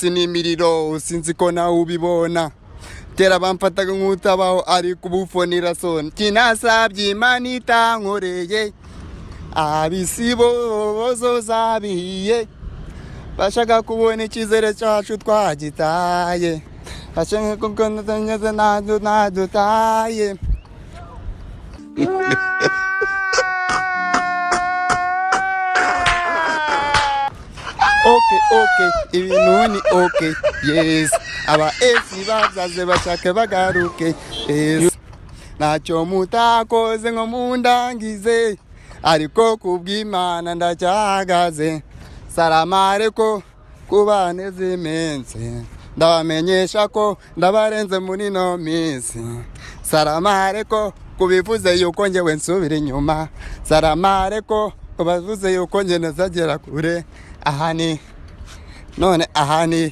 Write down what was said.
ibyotsi n'imiriro sinzi ko nawe ubibona tera bamfataga nk'utabaho ari kubufonira soni kinasabye Imana itankoreye abisibo bozozabiye bashaka kubona icyizere cyacu twagitaye bashaka ko nadutaye Okay, ibintu ni okay, yes. Aba esi bazaze bashake bagaruke, yes. Ntacyo mutakoze ngo mundangize, ariko kubw'Imana ndacyahagaze. Saramare ko kubaneze iminsi, ndabamenyesha ko ndabarenze muri no minsi. Saramare ko kubivuze yuko njyewe nsubira inyuma, saramare ko kubavuze yuko njye nazagera kure. Ahani none ahani